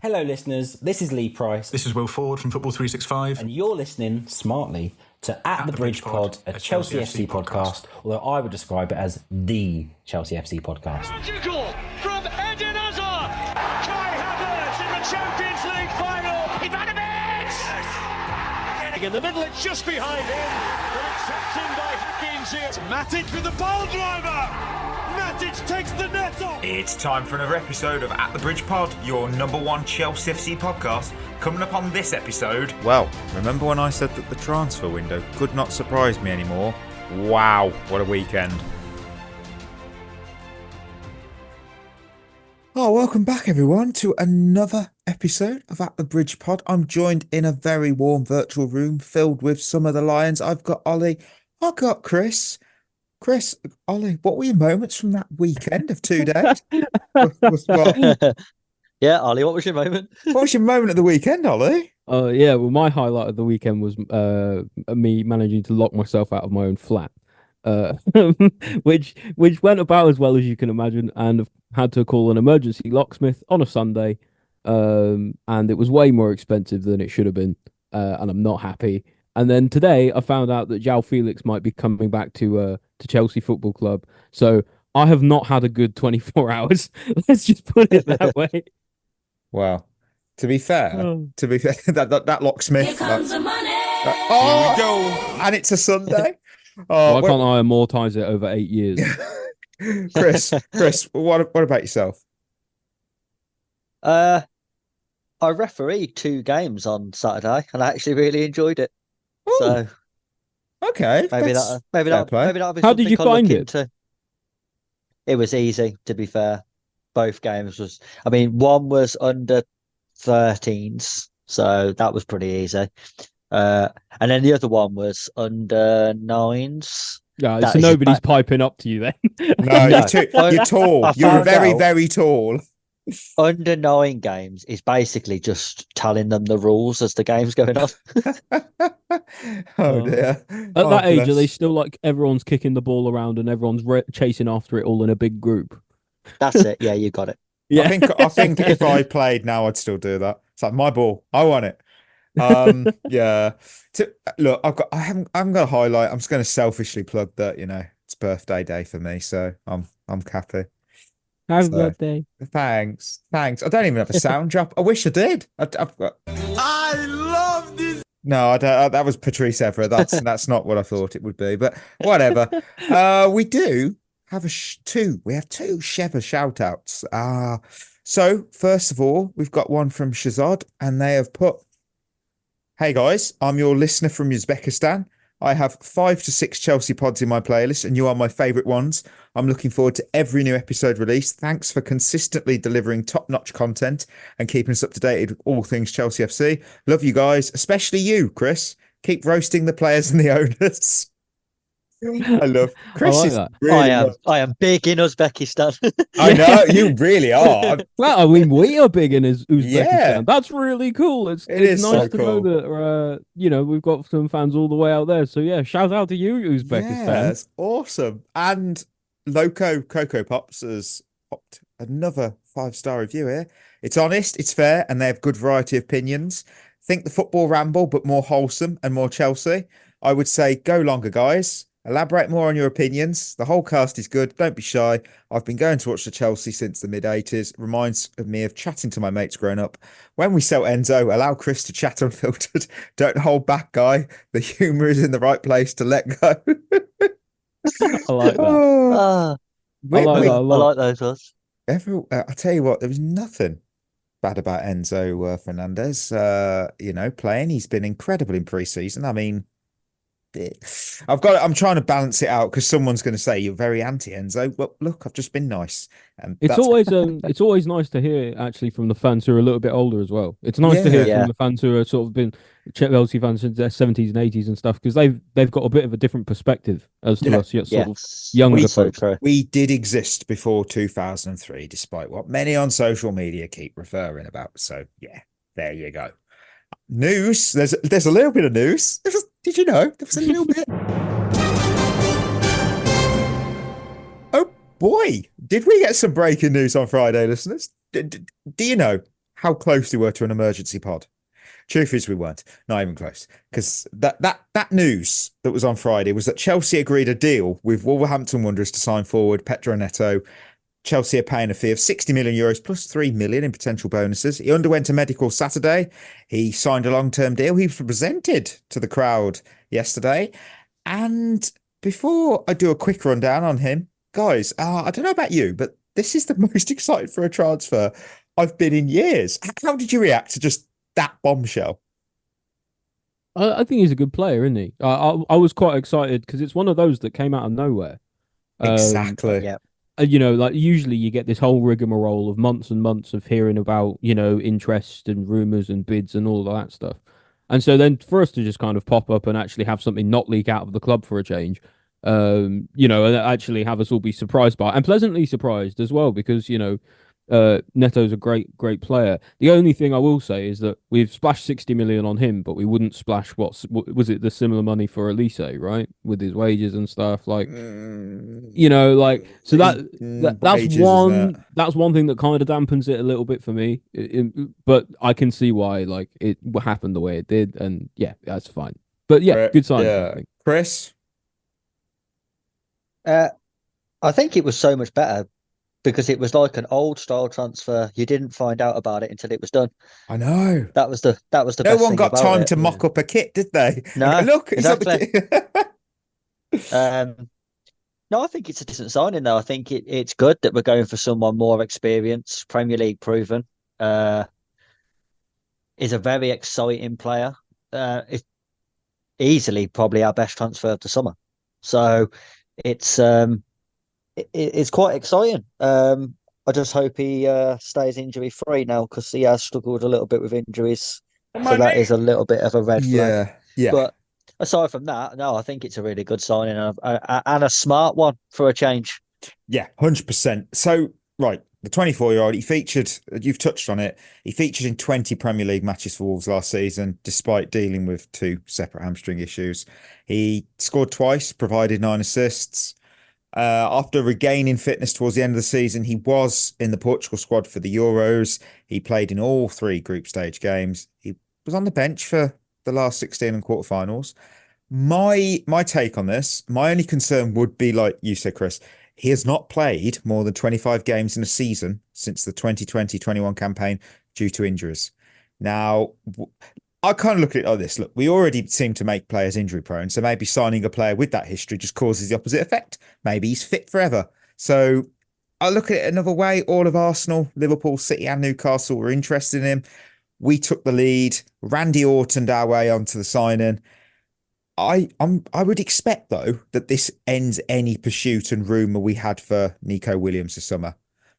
Hello, listeners. This is Lee Price. This is Will Ford from Football 365. And you're listening smartly to At the Bridge Pod, a Chelsea FC podcast, although I would describe it as the Chelsea FC podcast. Magical from Eden Hazard. Kai Havertz in the Champions League final. Ivanovic! In the middle, it's just behind him. But it's tapped in by Hakim Ziyech. Matic with the ball driver. Matic takes the net off. It's time for another episode of At the Bridge Pod, your number one Chelsea FC podcast. Coming up on this episode... Well, remember when I said that the transfer window could not surprise me anymore? Wow, what a weekend. Oh, welcome back everyone to another episode of At the Bridge Pod. I'm joined in a very warm virtual room filled with some of the Lions. I've got Ollie, I've got Chris. Chris, Ollie, what were your moments from that weekend of 2 days? Yeah, Ollie, what was your moment? What was your moment of the weekend, Ollie? Yeah, well, my highlight of the weekend was me managing to lock myself out of my own flat, which went about as well as you can imagine, and I've had to call an emergency locksmith on a Sunday, and it was way more expensive than it should have been, and I'm not happy. And then today I found out that Joao Felix might be coming back to Chelsea Football Club, so I have not had a good 24 hours. Let's just put it that way. Well, to be fair, that locksmith. Here comes the money. Here we go, and it's a Sunday. Why can't I amortize it over 8 years? Chris, what about yourself? I refereed 2 games on Saturday, and I actually really enjoyed it. Ooh, so okay, maybe that'll be. How did you find it? It was easy, to be fair. Both games was. I mean, one was under 13s, so that was pretty easy. And then the other one was under 9s. Yeah, so nobody's piping up to you then. No, you're tall. You're very, very tall. Under 9 games is basically just telling them the rules as the game's going on. Oh dear. At that age, are they still like everyone's kicking the ball around and everyone's chasing after it all in a big group? That's it. Yeah, you got it. Yeah. I think if I played now, I'd still do that. It's like my ball. I want it. Yeah. Look, I'm going to highlight. I'm just going to selfishly plug that. It's birthday day for me, so I'm happy. Happy birthday. Thanks. I don't even have a sound drop. I wish I did. I love this. No, I don't. That was Patrice Evra. That's not what I thought it would be. But whatever. We do have we have two Shevva shoutouts. So first of all, we've got one from Shazad, and they have put, "Hey guys, I'm your listener from Uzbekistan. I have 5 to 6 Chelsea pods in my playlist, and you are my favourite ones. I'm looking forward to every new episode released. Thanks for consistently delivering top-notch content and keeping us up to date with all things Chelsea FC. Love you guys, especially you, Chris. Keep roasting the players and the owners." I love Chris. I like that. Really I am big in Uzbekistan. I know, you really are. Well, I mean, we are big in Uzbekistan. Yeah. That's really cool. It's is nice so to cool. know that, we've got some fans all the way out there. So, yeah, shout out to you, Uzbekistan. Yeah, that's awesome. And Loco Coco Pops has popped another 5-star review here. It's honest, it's fair, and they have good variety of opinions. Think the football ramble, but more wholesome and more Chelsea. I would say go longer, guys. Elaborate more on your opinions. The whole cast is good. Don't be shy. I've been going to watch the Chelsea since the mid-80s. Reminds me of chatting to my mates growing up. When we sell Enzo, allow Chris to chat unfiltered. Don't hold back, guy. The humour is in the right place to let go. I like that. I like those ones. I tell you what, there was nothing bad about Enzo Fernandez. Playing. He's been incredible in pre-season. I mean, I'm trying to balance it out because someone's going to say you're very anti Enzo. Well, look, I've just been nice. And it's always nice to hear actually from the fans who are a little bit older as well. It's nice to hear from the fans who are sort of been Chelsea fans since their 70s and 80s and stuff, because they've got a bit of a different perspective as to us, sort of younger folks. We did exist before 2003, despite what many on social media keep referring about. So yeah, there you go. News. There's a little bit of news. Did you know there was a little bit? Oh boy, did we get some breaking news on Friday, listeners? Do you know how close we were to an emergency pod. Truth is, we weren't. Not even close. Because that news that was on Friday was that Chelsea agreed a deal with Wolverhampton Wanderers to sign forward Pedro Neto. Chelsea are paying a fee of 60 million euros plus 3 million in potential bonuses. He underwent a medical Saturday. He signed a long-term deal. He was presented to the crowd yesterday. And before I do a quick rundown on him, guys, I don't know about you, but this is the most excited for a transfer I've been in years. How did you react to just that bombshell? I think he's a good player, isn't he? I was quite excited because it's one of those that came out of nowhere. Exactly. Yeah. Like usually you get this whole rigmarole of months and months of hearing about, interest and rumors and bids and all of that stuff. And so then for us to just kind of pop up and actually have something not leak out of the club for a change, and actually have us all be surprised by it, and pleasantly surprised as well, because, Neto's a great player. The only thing I will say is that we've splashed 60 million on him, but we wouldn't splash what was it, the similar money for Elise, right? With his wages and stuff, like, so that's Wages, that's one thing that kind of dampens it a little bit for me. But I can see why, like, it happened the way it did, and yeah, that's fine. But yeah, good sign. Yeah, Chris. I think it was so much better because it was like an old style transfer. You didn't find out about it until it was done. I know. That was the No best one thing got about time it. to mock up a kit, did they? No, Look, he's on exactly. the kit. No, I think it's a decent signing though. I think it's good that we're going for someone more experienced, Premier League proven. Is a very exciting player. It's easily probably our best transfer of the summer. So it's it's quite exciting. I just hope he stays injury free now, because he has struggled a little bit with injuries. So that is a little bit of a red flag. Yeah. But aside from that, no, I think it's a really good signing and a smart one for a change. Yeah, 100%. So, right, the 24-year-old, you've touched on it, he featured in 20 Premier League matches for Wolves last season, despite dealing with 2 separate hamstring issues. He scored twice, provided 9 assists. After regaining fitness towards the end of the season, he was in the Portugal squad for the Euros. He played in all 3 group stage games. He was on the bench for the last 16 and quarterfinals. My take on this, my only concern would be, like you said, Chris, he has not played more than 25 games in a season since the 2020-21 campaign due to injuries. Now, I kind of look at it like this. Look, we already seem to make players injury prone, so maybe signing a player with that history just causes the opposite effect. Maybe he's fit forever. So I look at it another way. All of Arsenal, Liverpool, City and Newcastle were interested in him. We took the lead. Randy Ortoned our way onto the signing. I would expect, though, that this ends any pursuit and rumour we had for Nico Williams this summer.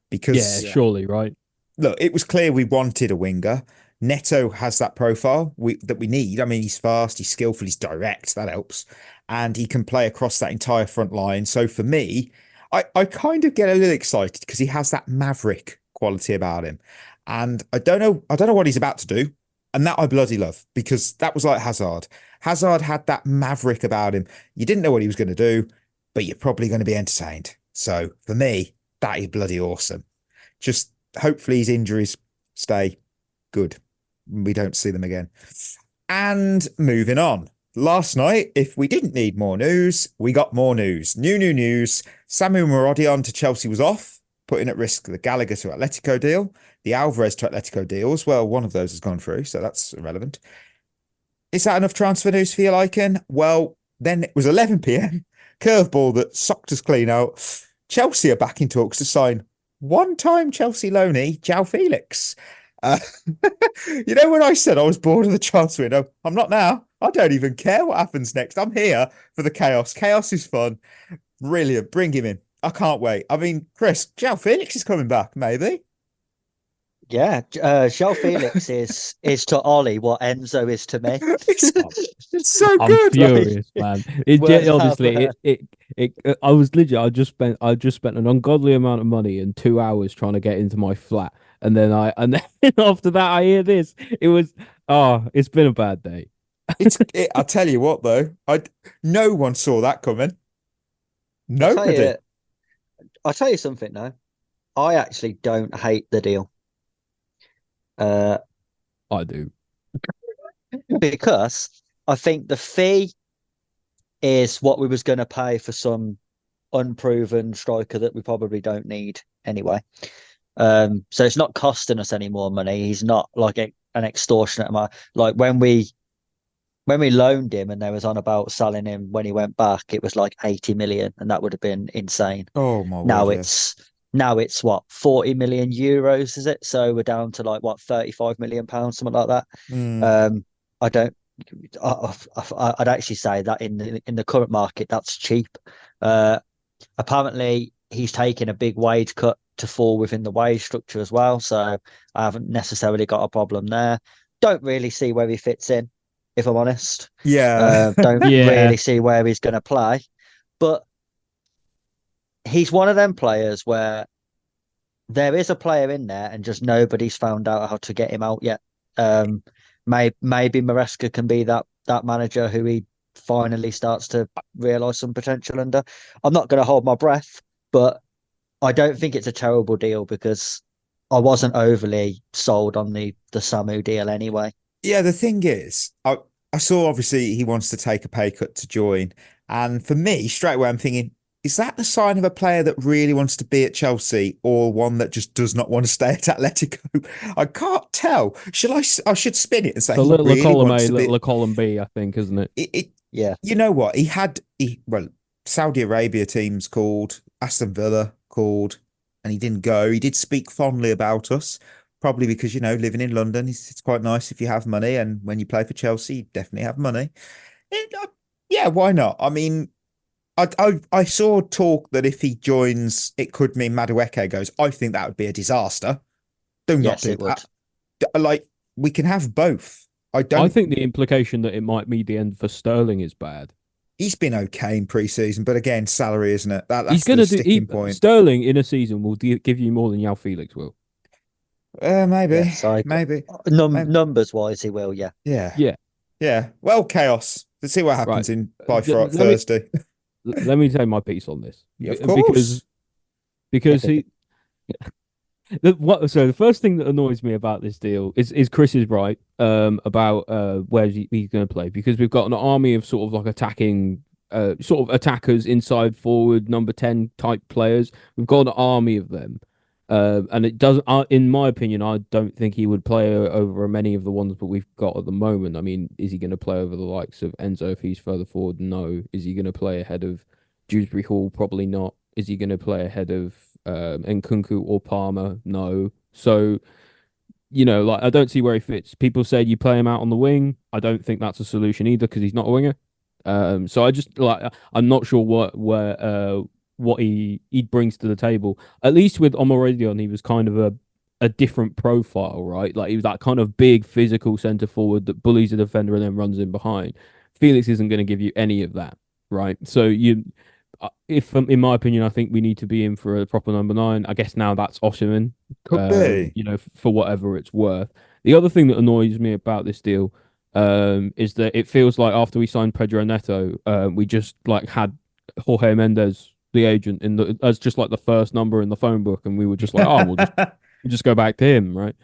Because, surely, right? Look, it was clear we wanted a winger. Neto has that profile that we need. I mean, he's fast, he's skillful, he's direct. That helps. And he can play across that entire front line. So for me, I kind of get a little excited because he has that maverick quality about him. And I don't know what he's about to do. And that I bloody love, because that was like Hazard. Hazard had that maverick about him. You didn't know what he was going to do, but you're probably going to be entertained. So for me, that is bloody awesome. Just hopefully his injuries stay good. We don't see them again. And moving on. Last night, if we didn't need more news, we got more news. New news. Samu Marodion to Chelsea was off, putting at risk the Gallagher to Atletico deal. The Alvarez to Atletico deals. Well, one of those has gone through, so that's irrelevant. Is that enough transfer news for your liking? Well, then it was 11 p.m. Curveball that socked us clean out. Chelsea are back in talks to sign one-time Chelsea loanee, Joao Felix. When I said I was bored of the transfer window, I'm not now. I don't even care what happens next. I'm here for the chaos. Chaos is fun. Brilliant. Bring him in. I can't wait. I mean, Chris, Joao Felix is coming back, maybe. Yeah, Joao Felix is to Ollie what Enzo is to me. It's so I'm good. furious, man. Honestly, I was legit. I just spent an ungodly amount of money and 2 hours trying to get into my flat, and then after that I hear this. It was it's been a bad day. I'll tell you what, though, no one saw that coming. Nobody. I'll tell you something now. I actually don't hate the deal. I do. Because I think the fee is what we was going to pay for some unproven striker that we probably don't need anyway. So it's not costing us any more money. He's not like an extortionate amount. Like when we loaned him and they was on about selling him when he went back, it was like 80 million, and that would have been insane. Oh my Now word, now it's what, 40 million euros, is it? So we're down to like what, 35 million pounds, something like that. I don't. I'd actually say that in the current market, that's cheap. Apparently, he's taken a big wage cut to fall within the wage structure as well. So I haven't necessarily got a problem there. Don't really see where he fits in, if I'm honest. Yeah. Don't Yeah. really see where he's going to play. But he's one of them players where there is a player in there and just nobody's found out how to get him out yet. Maybe Maresca can be that manager who he finally starts to realise some potential under. I'm not going to hold my breath, but I don't think it's a terrible deal because I wasn't overly sold on the Samu deal anyway. Yeah, the thing is, I saw obviously he wants to take a pay cut to join. And for me, straight away, I'm thinking, is that the sign of a player that really wants to be at Chelsea or one that just does not want to stay at Atletico? I can't tell. I should spin it and say So he little really column wants A, to be. little column B, I think, isn't it? Yeah. You know what? Well, Saudi Arabia teams called, Aston Villa called, and he didn't go. He did speak fondly about us, probably because, living in London, it's quite nice if you have money. And when you play for Chelsea, you definitely have money. Yeah, why not? I mean, I saw talk that if he joins, it could mean Madueke goes. I think that would be a disaster. Do not Yes, do it would. that. Like, we can have both. I think the implication that it might be the end for Sterling is bad. He's been okay in pre-season, but again, salary, isn't it? That's He's going the to sticking point. Sterling in a season will give you more than Joao Felix will. Maybe, Yes, maybe. Numbers wise, he will. Yeah. Yeah. Well, chaos. Let's see what happens by Thursday. Let me say my piece on this. Yeah, of course. Because he. So the first thing that annoys me about this deal is Chris is right about where he's going to play, because we've got an army of sort of like attacking sort of attackers, inside forward, number 10 type players. We've got an army of them, and it doesn't. In my opinion, I don't think he would play over many of the ones that we've got at the moment. I mean, is he going to play over the likes of Enzo if he's further forward? No. Is he going to play ahead of Dewsbury Hall? Probably not. Is he going to play ahead of Nkunku or Palmer? No. So, like, I don't see where he fits. People say you play him out on the wing. I don't think that's a solution either because he's not a winger. So I just I'm not sure what he brings to the table. At least with Omoredion, he was kind of a different profile, right? Like he was that kind of big physical centre forward that bullies the defender and then runs in behind. Felix isn't going to give you any of that, right? So if in my opinion, I think we need to be in for a proper number 9. I guess now that's Osimhen. Could be. For whatever it's worth. The other thing that annoys me about this deal is that it feels like after we signed Pedro Neto, we just like had Jorge Mendes, the agent, as just like the first number in the phone book, and we were just like, we'll just go back to him, right?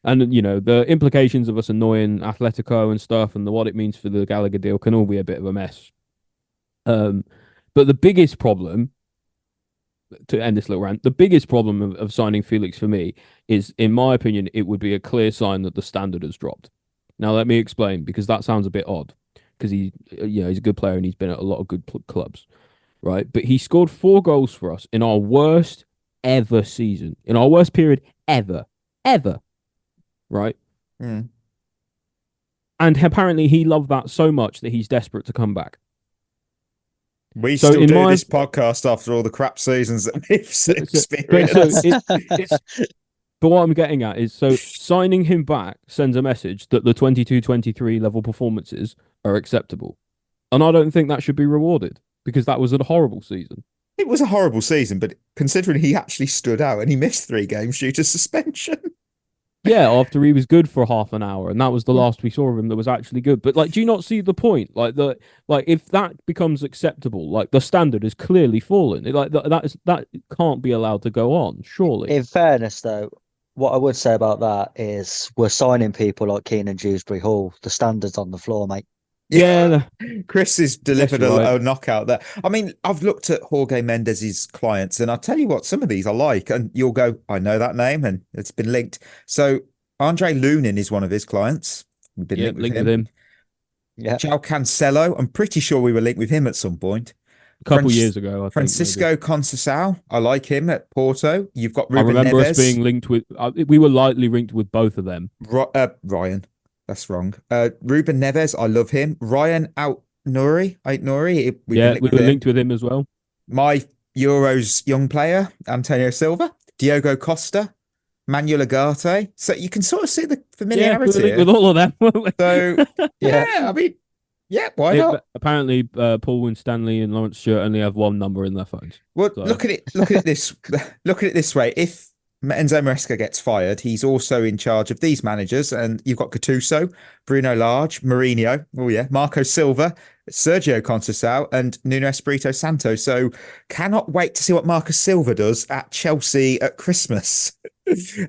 And the implications of us annoying Atletico and stuff, and what it means for the Gallagher deal can all be a bit of a mess. But the biggest problem, to end this little rant, the biggest problem of signing Felix for me is, in my opinion, it would be a clear sign that the standard has dropped. Now, let me explain, because that sounds a bit odd, because he's a good player and he's been at a lot of good clubs, right? But he scored 4 goals for us in our worst ever season, in our worst period ever, right? Mm. And apparently he loved that so much that he's desperate to come back. We still do this podcast after all the crap seasons that we've experienced. But what I'm getting at is, so signing him back sends a message that the 22-23 level performances are acceptable. And I don't think that should be rewarded, because that was a horrible season. It was a horrible season, but considering he actually stood out and he missed 3 games due to suspension. Yeah, after he was good for half an hour, and that was the last we saw of him that was actually good. But do you not see the point? If that becomes acceptable, the standard is clearly fallen. That can't be allowed to go on, surely. In fairness, though, What I would say about that is we're signing people like Keenan Dewsbury Hall. The standard's on the floor, mate. Yeah, Chris has delivered you're right. a knockout there. I mean, I've looked at Jorge Mendez's clients, and I'll tell you what, some of these I like, and you'll go, I know that name, and it's been linked. So Andre Lunin is one of his clients. We've been linked with him. Yeah. Joao Cancelo, I'm pretty sure we were linked with him at some point. A couple years ago, I think. Francisco Conceição, I like him at Porto. You've got I Ruben remember Neves. us being linked with. We were lightly linked with both of them. Ryan, that's wrong. Ruben Neves, I love him. Ryan Nouri, we were linked with him as well. My Euros young player, Antonio Silva, Diogo Costa, Manuel Ugarte. So you can sort of see the familiarity we were linked with all of them. So yeah, I mean, yeah, why not? Apparently, Paul Winstanley and Lawrence Stewart only have one number in their phones. Well, so. Look at it this way. If Enzo Maresca gets fired, he's also in charge of these managers, and you've got Gattuso, Bruno Lage, Mourinho, Marco Silva, Sergio Conceição, and Nuno Espirito Santo. So cannot wait to see what Marcus Silva does at Chelsea at Christmas.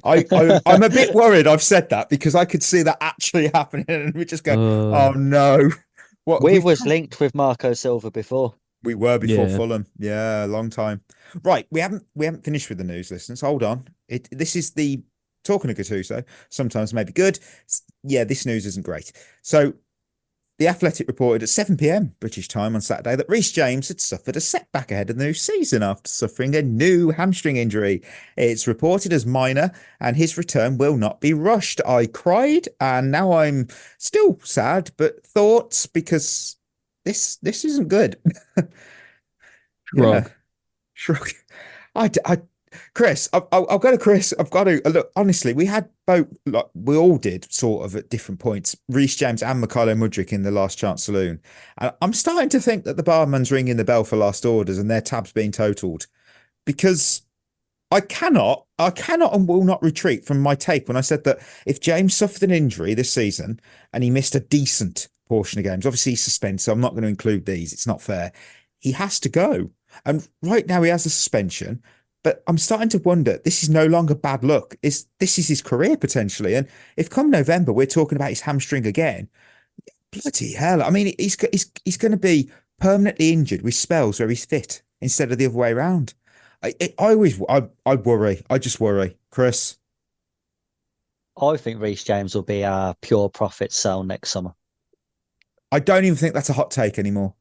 I'm a bit worried I've said that, because I could see that actually happening, and we just go, oh no. We was linked with Marco Silva before. We were before Fulham. Yeah, a long time. Right, we haven't finished with the news, listeners. Hold on. This is the talking of Gattuso. Sometimes maybe good. Yeah, this news isn't great. So The Athletic reported at 7 p.m. British time on Saturday that Reece James had suffered a setback ahead of the new season after suffering a new hamstring injury. It's reported as minor and his return will not be rushed. I cried and now I'm still sad, but thoughts, because this isn't good. Shrug. Shrug. Chris, I'll go to Chris. I've got to look. Honestly, we had both. Like, we all did sort of at different points. Reece James and Mykhailo Mudryk in the last chance saloon, and I'm starting to think that the barman's ringing the bell for last orders and their tabs being totaled, because I cannot and will not retreat from my take when I said that if James suffered an injury this season and he missed a decent portion of games, obviously he's suspended, so I'm not going to include these. It's not fair. He has to go, and right now he has a suspension. But I'm starting to wonder, this is no longer bad luck. This is his career potentially. And if come November, we're talking about his hamstring again, bloody hell. I mean, he's going to be permanently injured with spells where he's fit instead of the other way around. I worry. I just worry. Chris? I think Reece James will be a pure profit sell next summer. I don't even think that's a hot take anymore.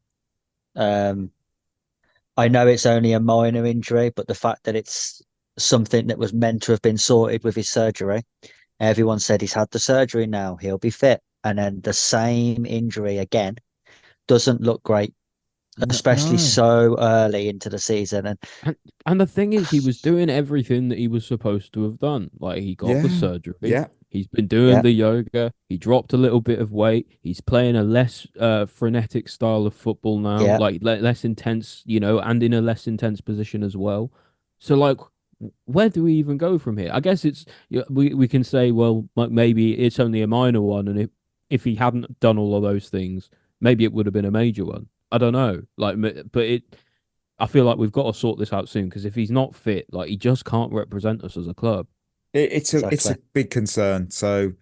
I know it's only a minor injury, but the fact that it's something that was meant to have been sorted with his surgery, everyone said he's had the surgery now, he'll be fit. And then the same injury again doesn't look great, especially so early into the season. And the thing is, he was doing everything that he was supposed to have done. Like, he got the surgery. Yeah. He's been doing the yoga. He dropped a little bit of weight. He's playing a less frenetic style of football now, like less intense, and in a less intense position as well. So, like, where do we even go from here? I guess it's we can say, well, like, maybe it's only a minor one, and if he hadn't done all of those things, maybe it would have been a major one. I don't know. I feel like we've got to sort this out soon, because if he's not fit, like, he just can't represent us as a club. It's a big concern. So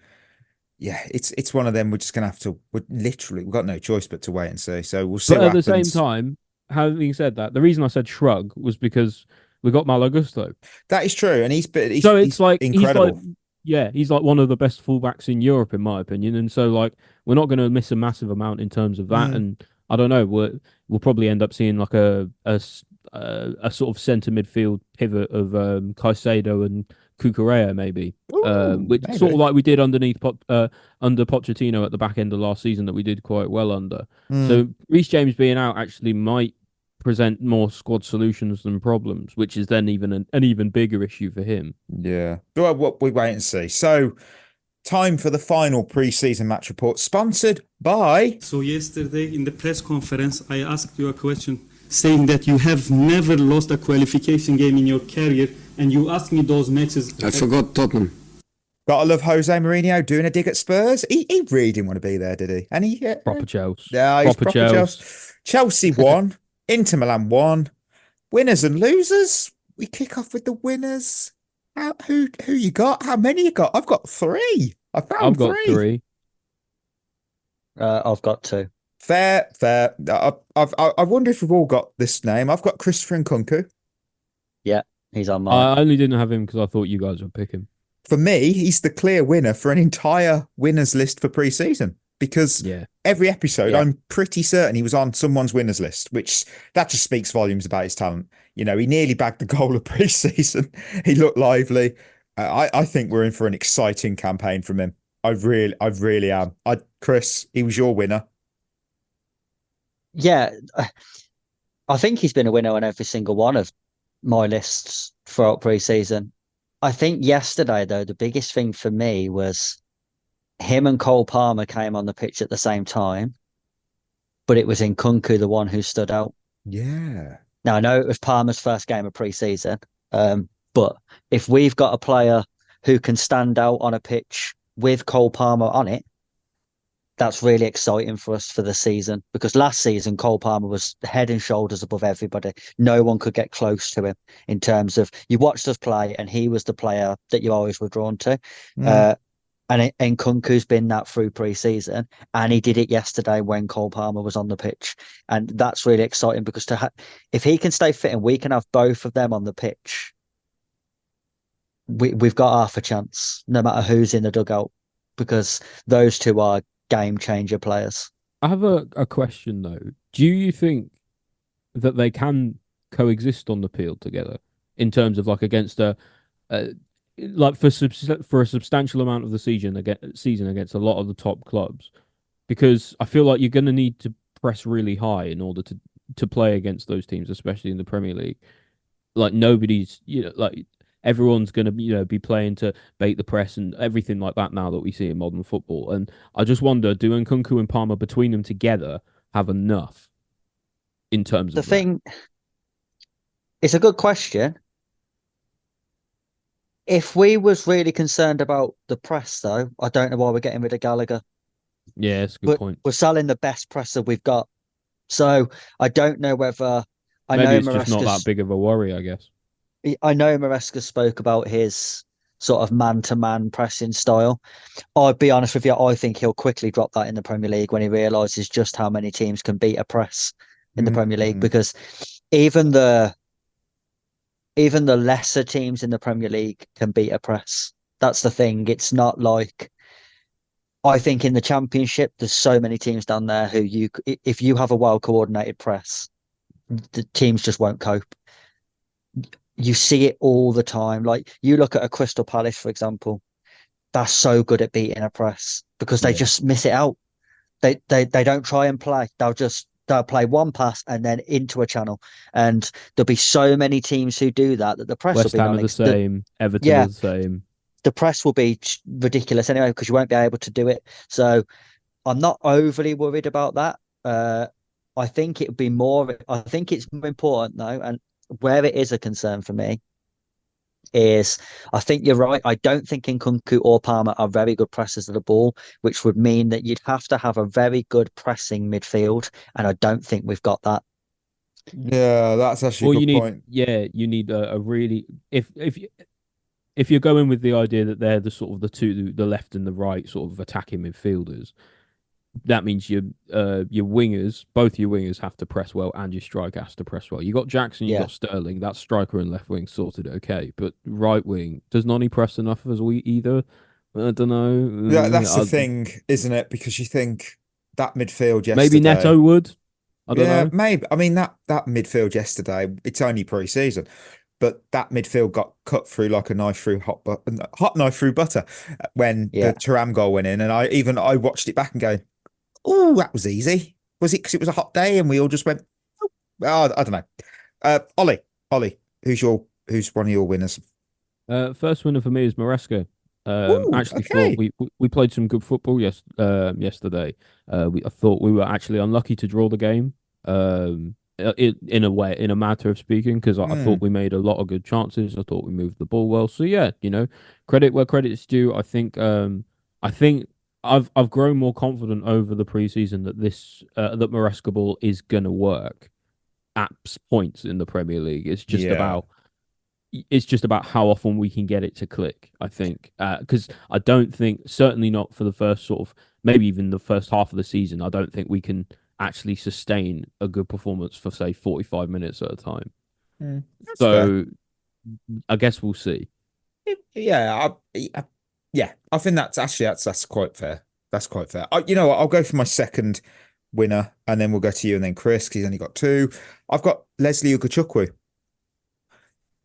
yeah, it's one of them. We're just gonna have to. We've got no choice but to wait and see. So we'll see. But what at the happens. same time, having said that, the reason I said shrug was because we got Malo Gusto. That is true, and he's incredible. He's like one of the best fullbacks in Europe, in my opinion. And so, like, we're not going to miss a massive amount in terms of that. And I don't know, we'll probably end up seeing like a sort of centre midfield pivot of Caicedo and Cucurella maybe, which maybe. Sort of like we did under Pochettino at the back end of last season, that we did quite well under. So Reece James being out actually might present more squad solutions than problems, which is then even an even bigger issue for him. Yeah, well, what we wait and see. So time for the final pre-season match report, sponsored by. So yesterday in the press conference, I asked you a question saying that you have never lost a qualification game in your career, and you asked me those matches. I forgot Tottenham. Gotta love Jose Mourinho doing a dig at Spurs. He really didn't want to be there, did he? And he proper Chelsea. Yeah, he's proper Chelsea. Chelsea won. Inter Milan won. Winners and losers. We kick off with the winners. Who you got? How many you got? I've got three. I I've found got three. I've got two. Fair, fair. I wonder if we've all got this name. I've got Christopher Nkunku. Yeah, he's on mine. I only didn't have him because I thought you guys would pick him. For me, he's the clear winner for an entire winners list for pre-season because Yeah. every episode, Yeah. I'm pretty certain he was on someone's winners list, which that just speaks volumes about his talent. You know, he nearly bagged the goal of pre-season. He looked lively. I think we're in for an exciting campaign from him. I really am. Chris, he was your winner. Yeah, I think he's been a winner on every single one of my lists throughout pre-season. I think yesterday, though, the biggest thing for me was him and Cole Palmer came on the pitch at the same time, but it was Nkunku the one who stood out. Yeah. Now, I know it was Palmer's first game of pre-season, but if we've got a player who can stand out on a pitch with Cole Palmer on it, that's really exciting for us for the season, because last season Cole Palmer was head and shoulders above everybody. No one could get close to him in terms of, you watched us play and he was the player that you always were drawn to. And Nkunku's been that through pre-season, and he did it yesterday when Cole Palmer was on the pitch, and that's really exciting because if he can stay fit and we can have both of them on the pitch, we've got half a chance, no matter who's in the dugout, because those two are game changer players. I have a question though. Do you think that they can coexist on the field together in terms of like against like for a substantial amount of the season against a lot of the top clubs? Because I feel like you're going to need to press really high in order to play against those teams, especially in the Premier League. Like nobody's, like everyone's going to, be playing to bait the press and everything like that now that we see in modern football. And I just wonder, do Nkunku and Palmer between them together have enough in terms of the thing? It's a good question. If we was really concerned about the press, though, I don't know why we're getting rid of Gallagher. Yeah, it's a good point. We're selling the best presser we've got. So I don't know whether... Maybe it's just not that big of a worry, I guess. I know Maresca spoke about his sort of man-to-man pressing style. I'll be honest with you, I think he'll quickly drop that in the Premier League when he realises just how many teams can beat a press in the Premier League, because even the lesser teams in the Premier League can beat a press. That's the thing. It's not like, I think in the Championship, there's so many teams down there who if you have a well-coordinated press, the teams just won't cope. You see it all the time. Like you look at a Crystal Palace, for example, they're so good at beating a press because they just miss it out. They don't try and play. They'll play one pass and then into a channel. And there'll be so many teams who do that the press West will be Ham are the same, Everton are the same. The press will be ridiculous anyway because you won't be able to do it. So I'm not overly worried about that. I think it would be more. I think it's more important though, and where it is a concern for me is, I think you're right. I don't think Nkunku or Palmer are very good pressers of the ball, which would mean that you'd have to have a very good pressing midfield, and I don't think we've got that. Yeah, that's actually a good point. Yeah, you need a really if you're going with the idea that they're the sort of the left and the right sort of attacking midfielders, that means your wingers, both your wingers have to press well and your striker has to press well. You got Jackson, you got Sterling, that's striker and left wing sorted, okay. But right wing, does Noni press enough as we either? I don't know. Yeah, that's the thing, isn't it? Because you think that midfield yesterday. Maybe Neto would. I don't know. Maybe. I mean that midfield yesterday, it's only pre-season. But that midfield got cut through like a knife through hot knife through butter when the Thuram goal went in. And I watched it back and go, oh, that was easy. Was it because it was a hot day and we all just went, oh, I don't know. Ollie, who's one of your winners? First winner for me is Maresca. Thought we played some good football yesterday. I thought we were actually unlucky to draw the game. In a way, in a matter of speaking, because I thought we made a lot of good chances. I thought we moved the ball well. So yeah, credit where credit is due. I think I've grown more confident over the preseason that that Maresca ball is gonna work at points in the Premier League. It's just about it's just about how often we can get it to click, I think. Because I don't think, certainly not for the first sort of, maybe even the first half of the season, I don't think we can actually sustain a good performance for, say, 45 minutes at a time. That's fair. So I guess we'll see. Yeah, I think that's quite fair. That's quite fair. You know what? I'll go for my second winner, and then we'll go to you, and then Chris, 'cause he's only got two. I've got Leslie Ugochukwu.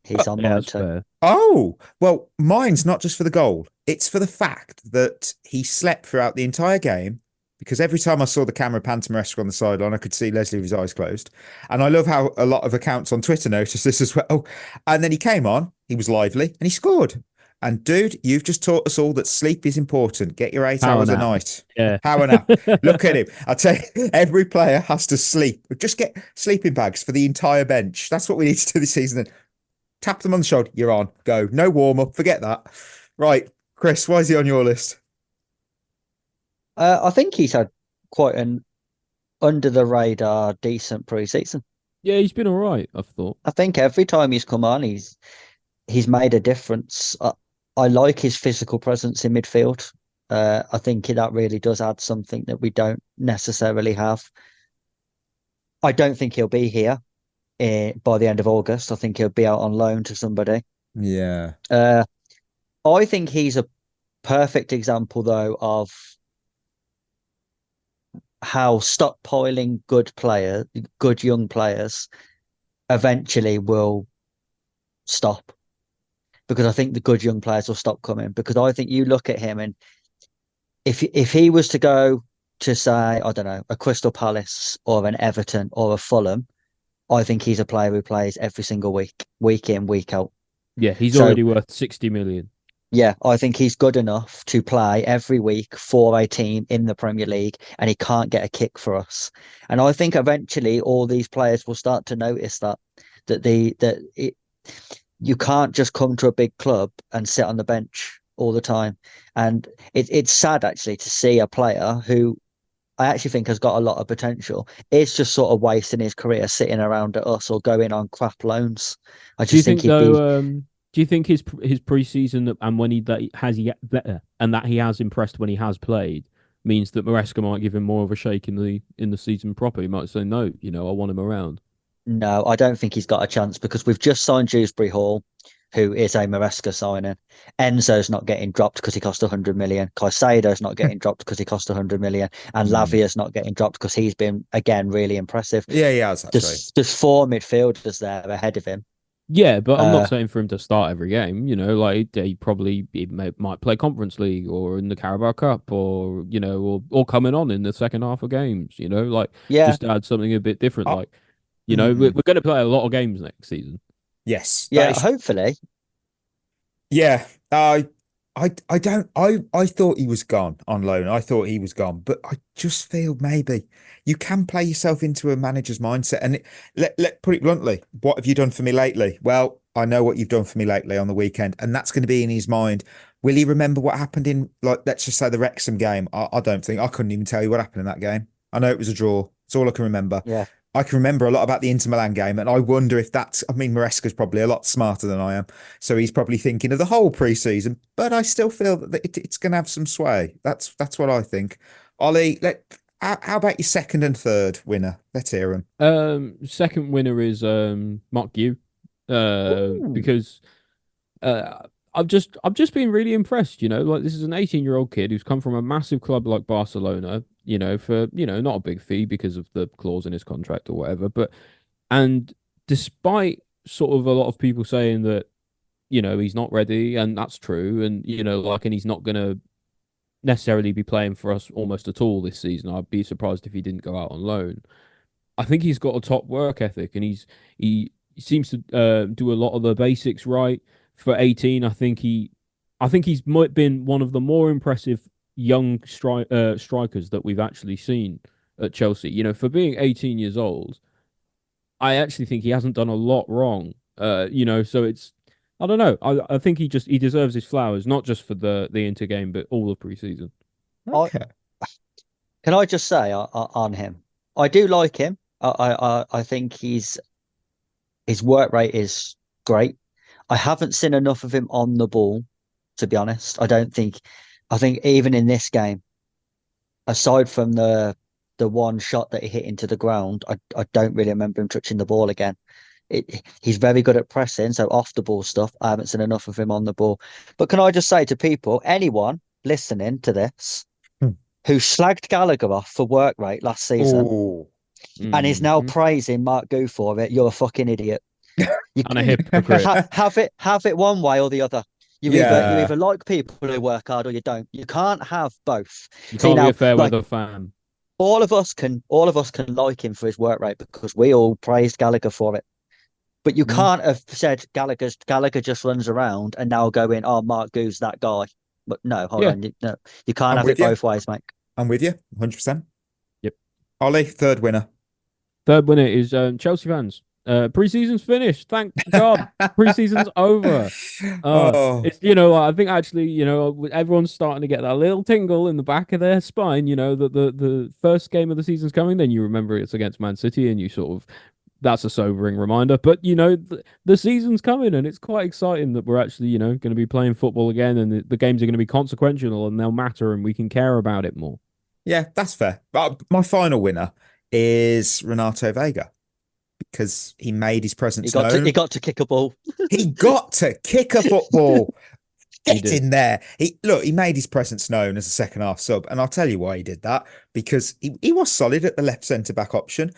He's on Yeah, mine that's too. fair. Oh, well, mine's not just for the goal. It's for the fact that he slept throughout the entire game, because every time I saw the camera pan to Maresca on the sideline, I could see Leslie with his eyes closed. And I love how a lot of accounts on Twitter noticed this as well. And then he came on, he was lively, and he scored. And dude, you've just taught us all that sleep is important. Get your 8 Power hours a nap. night. Yeah. Power nap. Look at him. I tell you, every player has to sleep. Just get sleeping bags for the entire bench. That's what we need to do this season. Tap them on the shoulder. You're on. Go. No warm up. Forget that. Right, Chris, why is he on your list? I think he's had quite an under the radar decent pre-season. Yeah, he's been all right, I've thought. I think every time he's come on, he's made a difference. I like his physical presence in midfield. I think that really does add something that we don't necessarily have. I don't think he'll be here by the end of August. I think he'll be out on loan to somebody. Yeah. I think he's a perfect example, though, of how stockpiling good young players, eventually will stop. Because I think the good young players will stop coming. Because I think you look at him, and if he was to go to, say, I don't know, a Crystal Palace or an Everton or a Fulham, I think he's a player who plays every single week in, week out. Yeah, he's already worth 60 million. Yeah, I think he's good enough to play every week for a team in the Premier League, and he can't get a kick for us. And I think eventually all these players will start to notice you can't just come to a big club and sit on the bench all the time. And it's sad, actually, to see a player who I actually think has got a lot of potential is just sort of wasting his career sitting around at us or going on crap loans. I just think he'd be... Do you think his preseason and when he has impressed when he has played means that Maresca might give him more of a shake in the season proper? He might say, no, I want him around. No, I don't think he's got a chance, because we've just signed Dewsbury Hall, who is a Maresca signing. Enzo's not getting dropped because he cost 100 million. Caicedo's not getting dropped because he cost 100 million. And Lavia's not getting dropped because he's been, again, really impressive. Yeah, he has, actually. There's 4 midfielders there ahead of him. Yeah, but I'm not saying for him to start every game. Like he might play Conference League or in the Carabao Cup, or or coming on in the second half of games. Just add something a bit different. We're going to play a lot of games next season. Yes. Yeah, hopefully. Yeah. I thought he was gone on loan. I thought he was gone, but I just feel maybe you can play yourself into a manager's mindset. And let put it bluntly, what have you done for me lately? Well, I know what you've done for me lately on the weekend, and that's going to be in his mind. Will he remember what happened in, let's just say, the Wrexham game? I don't think. I couldn't even tell you what happened in that game. I know it was a draw. It's all I can remember. Yeah. I can remember a lot about the Inter Milan game, and I wonder if Maresca's probably a lot smarter than I am, so he's probably thinking of the whole pre-season, but I still feel that it's going to have some sway. That's what I think. Ollie, how about your second and third winner? Let's hear them. Second winner is Mark Yu, because I've just been really impressed. This is an 18-year-old kid who's come from a massive club like Barcelona, for not a big fee because of the clause in his contract or whatever, and despite sort of a lot of people saying that he's not ready, and that's true, and and he's not going to necessarily be playing for us almost at all this season. I'd be surprised if he didn't go out on loan. I think he's got a top work ethic, and he seems to do a lot of the basics right. For 18, I think he's been one of the more impressive young strikers that we've actually seen at Chelsea. For being 18 years old, I actually think he hasn't done a lot wrong. So it's, I don't know. I think he deserves his flowers, not just for the Inter game, but all of pre-season. Okay. Can I just say on him, I do like him. I think his work rate is great. I haven't seen enough of him on the ball, to be honest. I think even in this game, aside from the one shot that he hit into the ground, I don't really remember him touching the ball again. He's very good at pressing, so off the ball stuff, I haven't seen enough of him on the ball. But can I just say to people, anyone listening to this who slagged Gallagher off for work rate last season Oh, and is now praising Mark Gou for it, you're a fucking idiot. You And a hypocrite. have it one way or the other. You Yeah. either like people who work hard or you don't. You can't have both. You See, can't be now, a fair like, weather fan. all of us can like him for his work rate because we all praised Gallagher for it. But you can't have said Gallagher just runs around and now go in, oh, Mark Gou's that guy. But no, hold on. You can't I'm have with it you. both ways, mate. I'm with you, 100%. Yep. Ollie, third winner. Third winner is Chelsea fans. Pre-season's finished. Thank God. Pre-season's over. Oh, It's I think actually everyone's starting to get that little tingle in the back of their spine. That the first game of the season's coming. Then you remember it's against Man City, and you sort of that's a sobering reminder. But the season's coming, and it's quite exciting that we're actually going to be playing football again, and the games are going to be consequential and they'll matter, and we can care about it more. yeah, that's fair. But my final winner is Renato Vega because he made his presence known. He got to kick a ball. He got to kick a football. He Get did. in there. He made his presence known as a second half sub. And I'll tell you why he did that. Because he was solid at the left centre back option,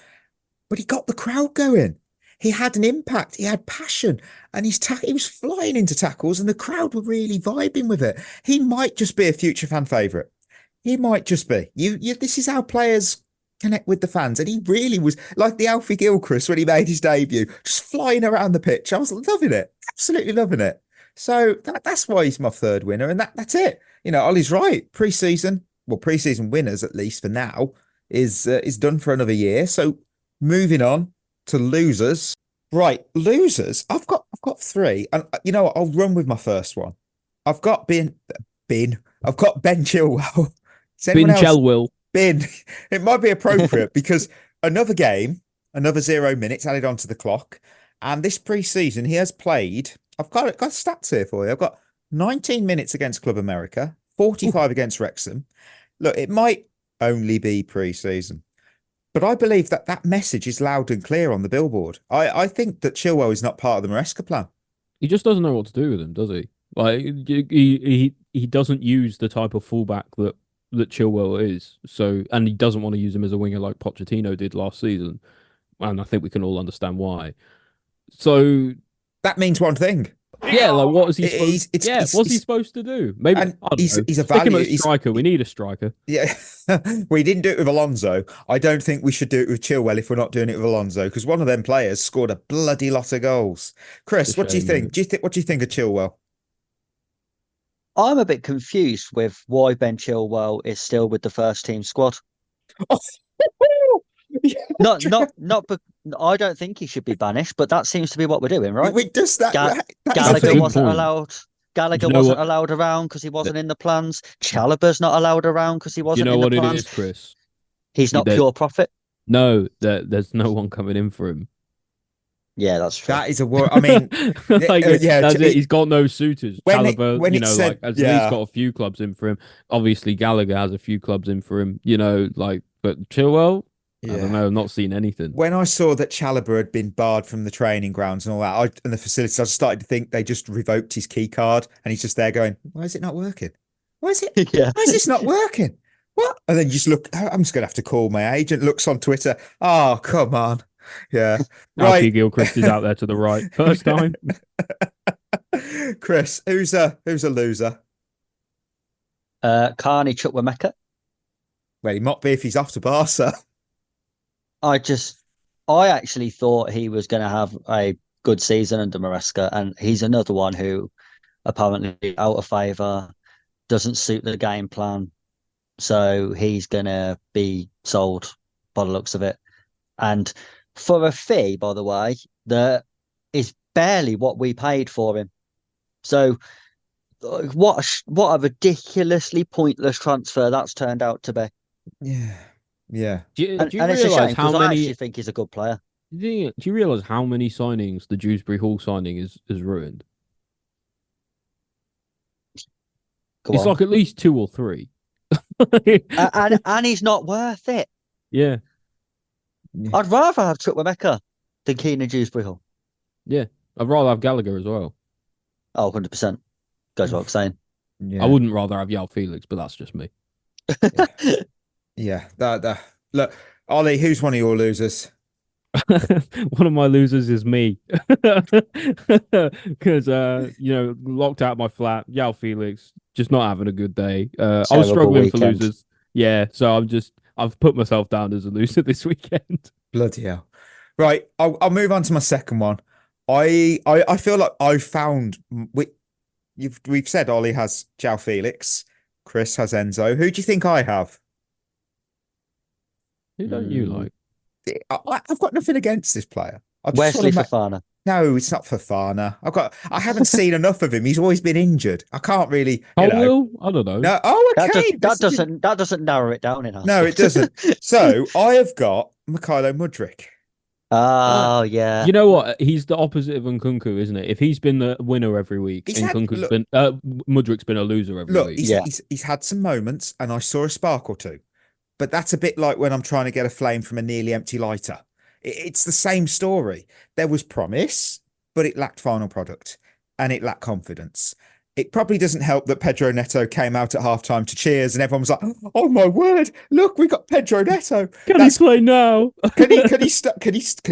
but he got the crowd going. He had an impact. He had passion, and he was flying into tackles, and the crowd were really vibing with it. He might just be a future fan favourite. He might just be. This is how players connect with the fans, and he really was like the Alfie Gilchrist when he made his debut, just flying around the pitch. I was loving it, absolutely loving it. So that's why he's my third winner, and that's it. Ollie's right. Pre-season winners, at least for now, is done for another year. So moving on to losers. Right, losers. I've got three, and I'll run with my first one. I've got Ben Chilwell. Ben Chilwell. Ben, it might be appropriate because another game, another 0 minutes added onto the clock. And this pre-season, he has played, I've got stats here for you. I've got 19 minutes against Club America, 45 against Wrexham. Look, it might only be pre-season, but I believe that message is loud and clear on the billboard. I think that Chilwell is not part of the Maresca plan. He just doesn't know what to do with him, does he? Like he doesn't use the type of fullback that Chilwell is. So, and he doesn't want to use him as a winger like Pochettino did last season. And I think we can all understand why. So that means one thing. Yeah, like what is he supposed? What's he supposed to do? Maybe he's a Stick value. him at striker. We need a striker. Yeah, we didn't do it with Alonso. I don't think we should do it with Chilwell if we're not doing it with Alonso, because one of them players scored a bloody lot of goals. Chris, what do you think? What do you think of Chilwell? I'm a bit confused with why Ben Chilwell is still with the first team squad. Oh. I don't think he should be banished, but that seems to be what we're doing, right? Gallagher wasn't allowed. Gallagher wasn't allowed around because he wasn't in the plans. Chalobah's not allowed around because he wasn't in the plans. You know what it is, Chris? He's not pure profit. No, there's no one coming in for him. Yeah, that's true. That is a word. I mean, that's it. He's got no suitors. Chalobah, he's got a few clubs in for him. Obviously, Gallagher has a few clubs in for him. But Chilwell, I don't know. I've not seen anything. When I saw that Chalobah had been barred from the training grounds and all that, and the facilities, I started to think they just revoked his key card, and he's just there going, "Why is it not working? Why is it? Why is this not working? What?" And then you just look. I'm just gonna have to call my agent. Looks on Twitter. Oh, come on. Yeah. Alfie Gilchrist is out there to the right. First time. Chris, who's a loser? Carney Chukwuemeka. Well, he might be if he's off to Barca. I actually thought he was going to have a good season under Maresca, and he's another one who apparently out of favour, doesn't suit the game plan, so he's going to be sold by the looks of it. And for a fee, by the way, that is barely what we paid for him. So what a ridiculously pointless transfer that's turned out to be. Yeah. Do you it's a realise shame, how I many? actually think he's a good player. Do you realise how many signings the Dewsbury Hall signing is ruined? Go It's on. like at least 2 or 3. And he's not worth it. Yeah, I'd rather have Chukwuemeka than Keenan Dewsbury Hall. yeah. I'd rather have Gallagher as well. Oh, 100%. Goes without saying. I wouldn't rather have Joao Felix, but that's just me. Yeah. Look, Ollie, who's one of your losers? One of my losers is me. Because, locked out my flat. Joao Felix, just not having a good day. I was Terrible struggling for weekend. losers. Yeah, so I've put myself down as a loser this weekend. Bloody hell. Right, I'll move on to my second one. I feel like I found we've said Ollie has Joao Felix, Chris has Enzo. Who do you think I have? Who don't you like? I've got nothing against this player. Wesley Fofana. No, it's not Fofana. I haven't seen enough of him. He's always been injured. I can't really. Will? I don't know. No. Oh, okay. That doesn't narrow it down enough. No, it doesn't. So I have got Mykhailo Mudryk. Oh, yeah. You know what? He's the opposite of Nkunku, isn't it? If he's been the winner every week, Mudryk's been a loser every week. He's had some moments, and I saw a spark or two. But that's a bit like when I'm trying to get a flame from a nearly empty lighter. It's the same story. There was promise, but it lacked final product, and it lacked confidence. It probably doesn't help that Pedro Neto came out at halftime to cheers, and everyone was like, "Oh my word! Look, we got Pedro Neto. Can he play now? Can he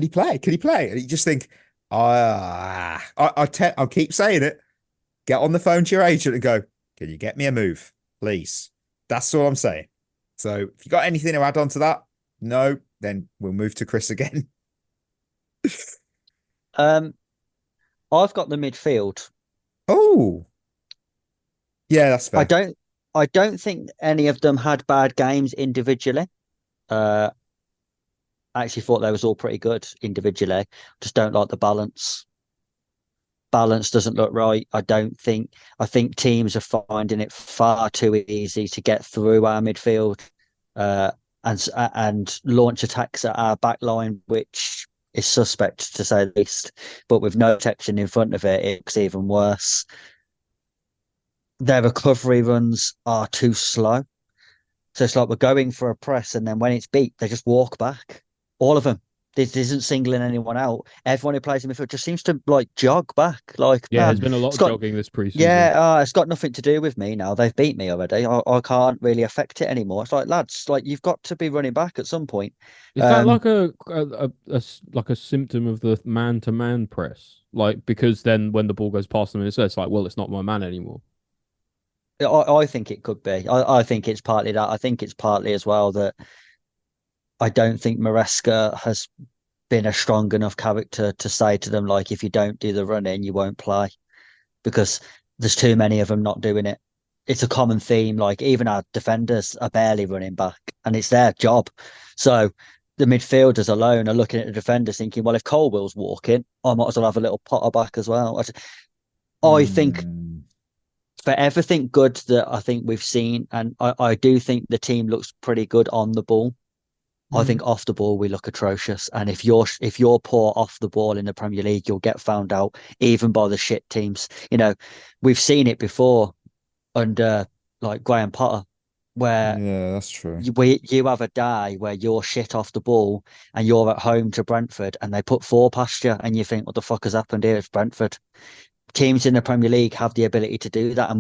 play? Can he play?" And you just think, I'll keep saying it. Get on the phone to your agent and go, "Can you get me a move, please?" That's all I'm saying. So if you got anything to add on to that, no, then we'll move to Chris again. I've got the midfield. Oh, yeah, that's fair. I don't think any of them had bad games individually. I actually thought they was all pretty good individually. Just don't like the balance. Balance doesn't look right. I think teams are finding it far too easy to get through our midfield and launch attacks at our back line, which is suspect to say the least. But with no protection in front of it, it's even worse. Their recovery runs are too slow. So it's like we're going for a press, and then when it's beat, they just walk back. All of them. This isn't singling anyone out. Everyone who plays in midfield just seems to jog back. There's been a lot of jogging this preseason. Yeah, it's got nothing to do with me now. They've beat me already. I can't really affect it anymore. It's like, lads, you've got to be running back at some point. Is that like a symptom of the man-to-man press? Because then when the ball goes past them, it's like, well, it's not my man anymore. I think it could be. I think it's partly that. I think it's partly as well that I don't think Maresca has been a strong enough character to say to them, if you don't do the running, you won't play, because there's too many of them not doing it. It's a common theme. Even our defenders are barely running back, and it's their job. So the midfielders alone are looking at the defenders thinking, well, if Colwell's walking, I might as well have a little Potter back as well. I think for everything good that I think we've seen, and I do think the team looks pretty good on the ball. I think off the ball we look atrocious, and if you're poor off the ball in the Premier League, you'll get found out even by the shit teams. We've seen it before under Graham Potter, where yeah, that's true. You have a day where you're shit off the ball and you're at home to Brentford, and they put 4 past you, and you think, what the fuck has happened here? It's Brentford. Teams in the Premier League have the ability to do that, and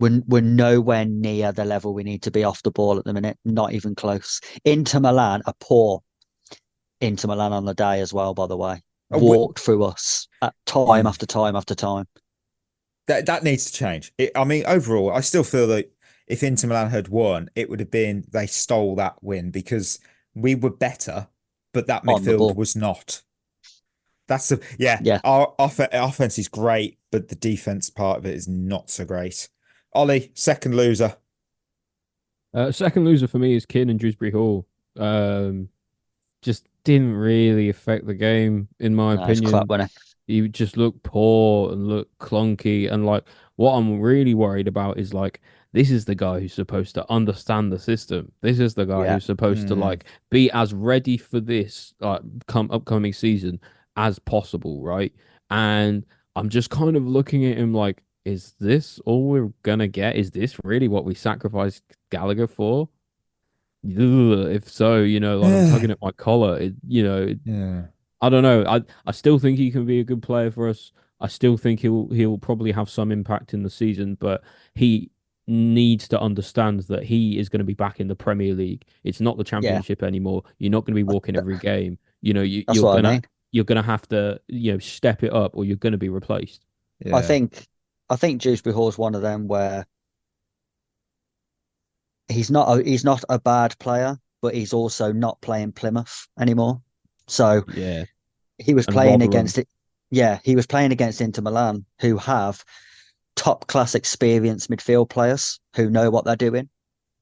we're nowhere near the level we need to be off the ball at the minute. Not even close. Inter Milan are poor. Inter Milan on the day as well, by the way. Walked through us at time after time after time. That needs to change. Overall, I still feel that if Inter Milan had won, it would have been they stole that win because we were better, but that midfield was not. That's Our offense is great, but the defense part of it is not so great. Ollie, second loser. Second loser for me is Keenan Dewsbury Hall. Just didn't really affect the game, in my opinion. Crap, wasn't it? He just looked poor and looked clunky. And what I'm really worried about is this is the guy who's supposed to understand the system. This is the guy who's supposed to be as ready for this upcoming season as possible, right? And I'm just kind of looking at him is this all we're gonna get? Is this really what we sacrificed Gallagher for? Ugh, if so, like I'm tugging at my collar. Yeah. I don't know. I still think he can be a good player for us. I still think he'll probably have some impact in the season, but he needs to understand that he is going to be back in the Premier League. It's not the Yeah, Championship anymore. You're not going to be walking every game. that's what I mean. You're gonna have to step it up, or you're going to be replaced. I Yeah. think Dewsbury Hall's one of them where he's not a bad player, but he's also not playing Plymouth anymore. So Yeah, he was and playing Rotherham. against it. Yeah, he was playing against Inter Milan, who have top class experienced midfield players who know what they're doing,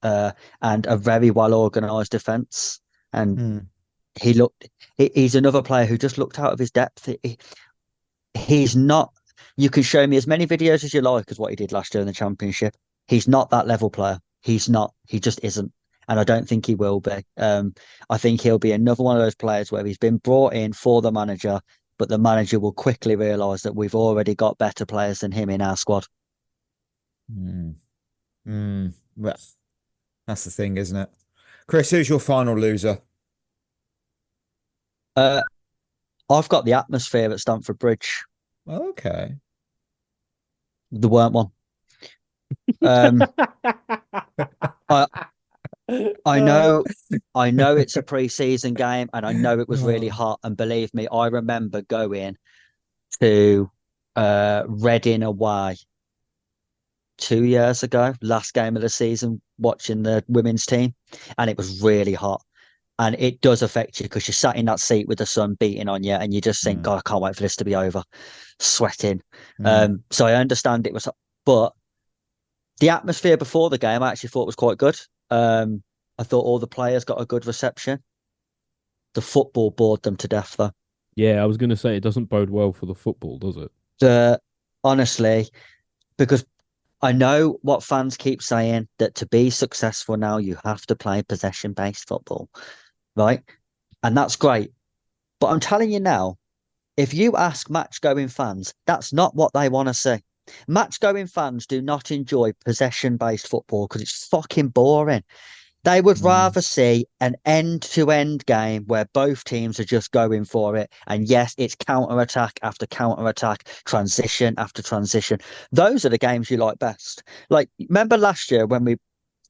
and a very well organised defence. And Mm. he's another player who just looked out of his depth. He's not. You can show me as many videos as you like as what he did last year in the Championship. He's not that level player. He's not. He just isn't. And I don't think he will be. I think he'll be another one of those players where he's been brought in for the manager, but the manager will quickly realise that we've already got better players than him in our squad. Mm. Well, that's the thing, isn't it? Chris, who's your final loser? I've got the atmosphere at Stamford Bridge. Okay. There weren't one. Um, I I know it's a pre-season game, and I know it was really hot. And believe me, I remember going to Reading away 2 years ago, last game of the season, watching the women's team, and it was really hot. And it does affect you because you're sat in that seat with the sun beating on you, and you just think, God, I can't wait for this to be over, sweating. So I understand it was, but the atmosphere before the game I actually thought was quite good. I thought all the players got a good reception. The football bored them to death, though. Yeah, I was going to say it doesn't bode well for the football, does it? Honestly, because I know what fans keep saying, that to be successful now, you have to play possession-based football, right? And that's great. But I'm telling you now, if you ask match-going fans, that's not what they want to see. Match-going fans do not enjoy possession-based football because it's fucking boring. They would rather see an end-to-end game where both teams are just going for it. And yes, it's counter-attack after counter-attack, transition after transition. Those are the games you like best. Like, remember last year when we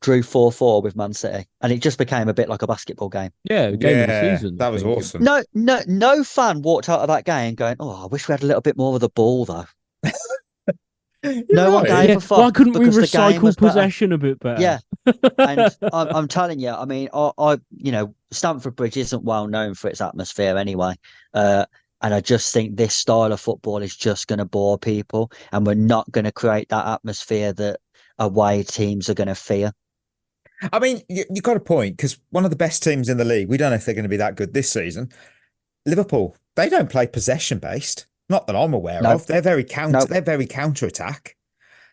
drew 4-4 with Man City and it just became a bit like a basketball game? Yeah, game of the season. That was awesome. No fan walked out of that game going, oh, I wish we had a little bit more of the ball, though. No one gave a fuck. Why couldn't we because the game recycle was better. possession a bit better? Yeah. And I'm telling you, I mean, Stamford Bridge isn't well known for its atmosphere anyway. And I just think this style of football is just going to bore people, and we're not going to create that atmosphere that away teams are going to fear. I mean, you got a point, because one of the best teams in the league, we don't know if they're going to be that good this season. Liverpool, they don't play possession based. Not that I'm aware of. They're very counter attack.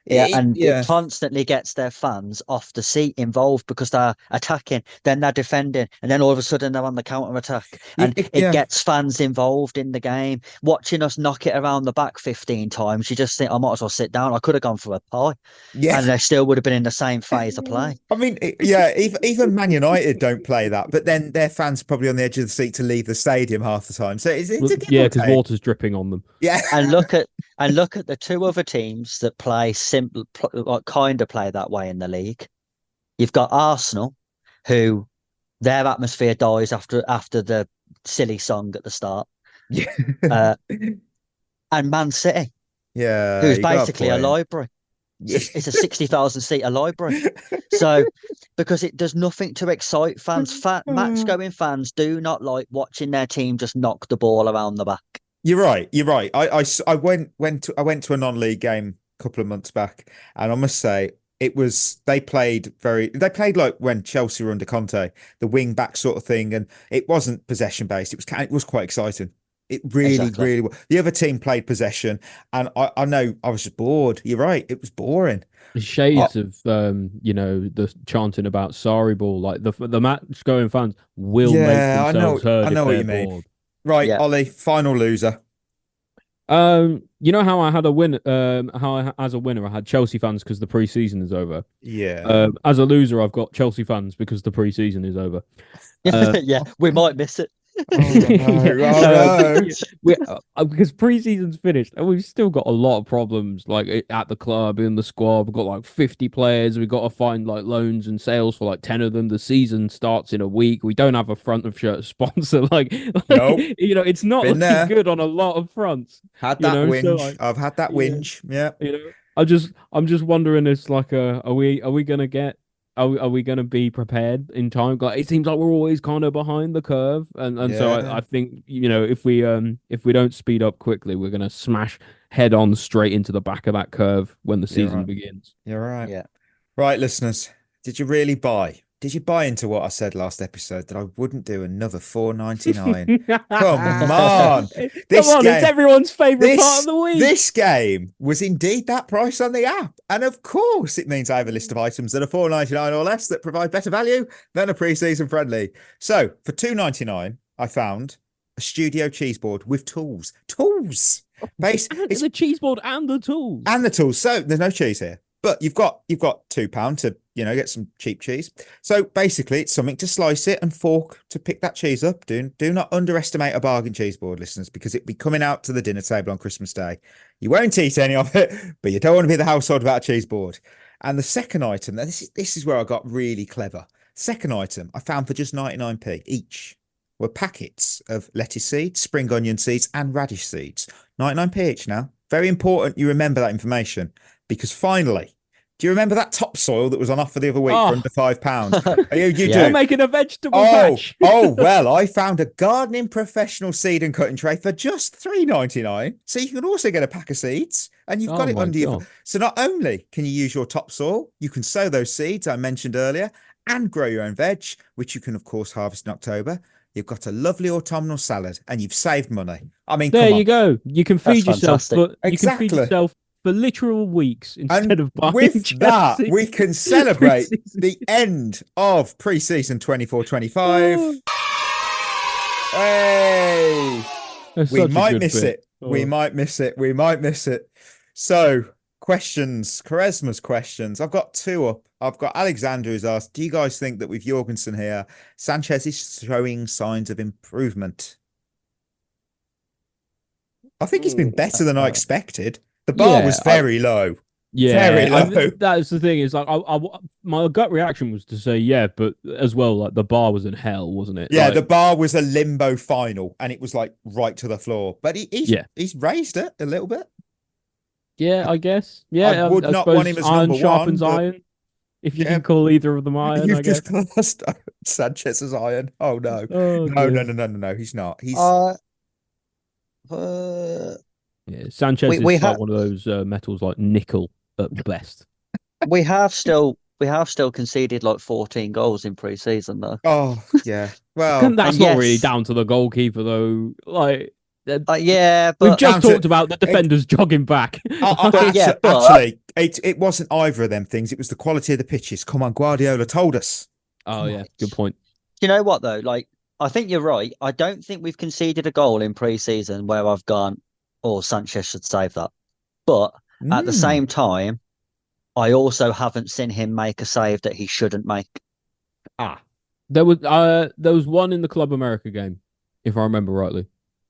Yeah, and it constantly gets their fans off the seat involved because they're attacking, then they're defending, and then all of a sudden they're on the counter attack. And it gets fans involved in the game. Watching us knock it around the back 15 times, you just think, I might as well sit down. I could have gone for a pie. Yeah. And they still would have been in the same phase of play. I mean, even Man United don't play that, but then their fans are probably on the edge of the seat to leave the stadium half the time. So it's because water's dripping on them. Yeah. And look at the two other teams that play kind of play that way in the league. You've got Arsenal, who their atmosphere dies after the silly song at the start. And Man City, who's basically a library. It's a 60,000 seater library. So, because it does nothing to excite fans, match-going fans do not like watching their team just knock the ball around the back. You're right. I went to a non-league game a couple of months back, and I must say they played like when Chelsea were under Conte, the wing back sort of thing, and it wasn't possession based. It was quite exciting. It really was. The other team played possession, and I know I was just bored. You're right. It was boring. Shades of the chanting about Sarri ball, like the match going fans will make themselves heard. I know what you mean. Right, yeah. Ollie, final loser. You know how I had a win, as a winner I had Chelsea fans because the pre-season is over. Yeah. As a loser, I've got Chelsea fans because the pre-season is over. Yeah, we might miss it. Oh no! Oh no! Because pre-season's finished and we've still got a lot of problems like at the club, in the squad. We've got like 50 players. We've got to find like loans and sales for like 10 of them. The season starts in a week. We don't have a front of shirt sponsor. Nope. It's not Been looking there. good on a lot of fronts. Had that whinge. So, like, I've had that whinge. Yeah. I'm just wondering, it's like, are we gonna get? Are we going to be prepared in time? Like, it seems like we're always kind of behind the curve, and so I think if we don't speed up quickly, we're going to smash head on straight into the back of that curve when the season begins. You're right. Yeah. Right, listeners, did you really buy? Did you buy into what I said last episode that I wouldn't do another $4.99? Come on, it's everyone's favourite part of the week. This game was indeed that price on the app, and of course, it means I have a list of items that are $4.99 or less that provide better value than a pre-season friendly. So for $2.99, I found a studio cheese board with tools. It's the cheese board and the tools. So there's no cheese here. But you've got £2 to get some cheap cheese. So basically, it's something to slice it and fork to pick that cheese up. Do not underestimate a bargain cheese board, listeners, because it'll be coming out to the dinner table on Christmas Day. You won't eat any of it, but you don't want to be the household without a cheese board. And the second item, this is where I got really clever. Second item I found for just 99p each were packets of lettuce seeds, spring onion seeds, and radish seeds. 99p each now. Very important you remember that information. Because finally, do you remember that topsoil that was on offer the other week for under £5? You do. You're making a vegetable patch. Well, I found a gardening professional seed and cutting tray for just $3.99. So you can also get a pack of seeds, and you've got it under your. So not only can you use your topsoil, you can sow those seeds I mentioned earlier, and grow your own veg, which you can of course harvest in October. You've got a lovely autumnal salad, and you've saved money. I mean, there you go. You can feed yourself. Exactly. You can feed yourself for literal weeks instead of buying. With that, we can celebrate the end of pre-season 24-25. Hey, we might miss it. We might miss it. So, Quaresma's questions. I've got two up. I've got Alexander who's asked, do you guys think that with Jorgensen here, Sanchez is showing signs of improvement? I think he's been better than I expected. The bar was very low. Yeah, very low. That's the thing. Is like my gut reaction was to say yeah, but as well, like the bar was in hell, wasn't it? Yeah, the bar was a limbo final, and it was like right to the floor. But he's raised it a little bit. Yeah, I guess. Yeah, I would not want him as iron number sharpens one. Iron. If you can call either of them iron, You've I guess. just classed Sanchez as iron. Oh no, no. He's not. He's. Yeah, Sanchez is like one of those metals like nickel at best. We have still conceded like 14 goals in pre-season though. Oh yeah, well that's not really down to the goalkeeper though. Like yeah, but we've just talked about the defenders jogging back. Actually, it wasn't either of them things. It was the quality of the pitches. Come on, Guardiola told us. Oh yeah, good point. You know what though? Like I think you're right. I don't think we've conceded a goal in pre-season where I've gone, oh, Sanchez should save that. But at the same time, I also haven't seen him make a save that he shouldn't make. There was one in the Club America game, if I remember rightly.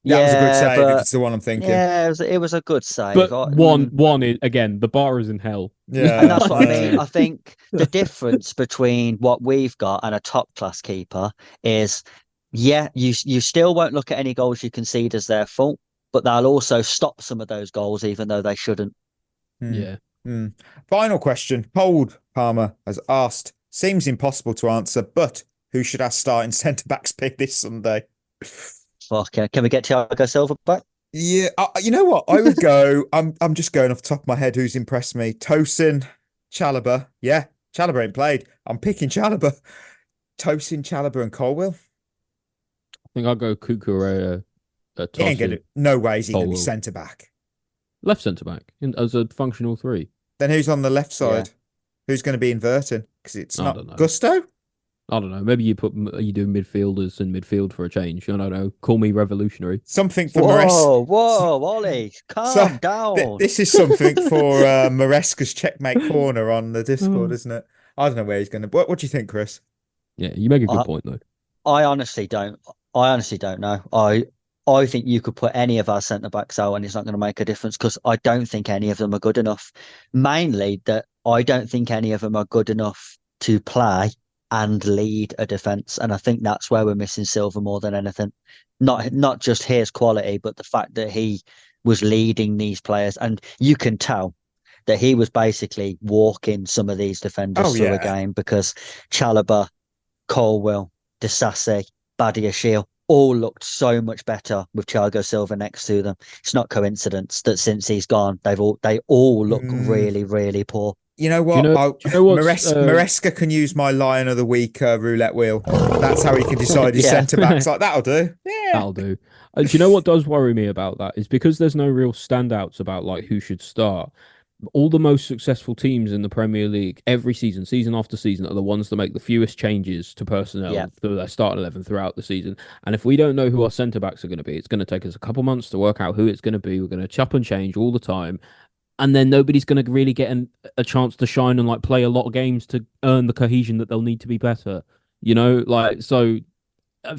That was a good save. If it's the one I'm thinking. Yeah, it was a good save. But one is, again, the bar is in hell. Yeah, and that's what I mean. I think the difference between what we've got and a top class keeper is, you still won't look at any goals you concede as their fault, but they'll also stop some of those goals even though they shouldn't. Yeah. Final question. Cold Palmer has asked, seems impossible to answer, but who should our starting centre backs be this Sunday? Okay, can we get Thiago Silva back? Yeah, you know what? I would go. I'm just going off the top of my head. Who's impressed me? Tosin, Chalobah. Yeah, Chalobah ain't played. I'm picking Chalobah. Tosin, Chalobah, and Colwill. I think I'll go Cucurella. No way is he going to be centre back. Left centre back as a functional three. Then who's on the left side? Yeah. Who's going to be inverting? Because it's not Gusto. I don't know. Maybe you do midfielders in midfield for a change. I don't know. Call me revolutionary. Something for Whoa, Ollie, calm down. This is something for Maresca's Checkmate Corner on the Discord, isn't it? I don't know where he's going to. What do you think, Chris? Yeah, you make a good point though. I honestly don't. I honestly don't know. I think you could put any of our centre backs out and it's not going to make a difference because I don't think any of them are good enough. Mainly that I don't think any of them are good enough to play and lead a defence. And I think that's where we're missing Silva more than anything. Not just his quality, but the fact that he was leading these players. And you can tell that he was basically walking some of these defenders through a game because Chalobah, Colwill, Disasi, Badiashile all looked so much better with Thiago Silva next to them. It's not coincidence that since he's gone, they all look really, really poor. You know what? Maresca can use my Lion of the Week roulette wheel. That's how he can decide his centre backs. Like that'll do. Yeah, that'll do. Do you know what does worry me about that? Is because there's no real standouts about like who should start. All the most successful teams in the Premier League every season, season after season, are the ones that make the fewest changes to personnel for their starting 11 throughout the season. And if we don't know who our centre backs are going to be, it's going to take us a couple months to work out who it's going to be. We're going to chop and change all the time. And then nobody's going to really get a chance to shine and like play a lot of games to earn the cohesion that they'll need to be better. You know, like, so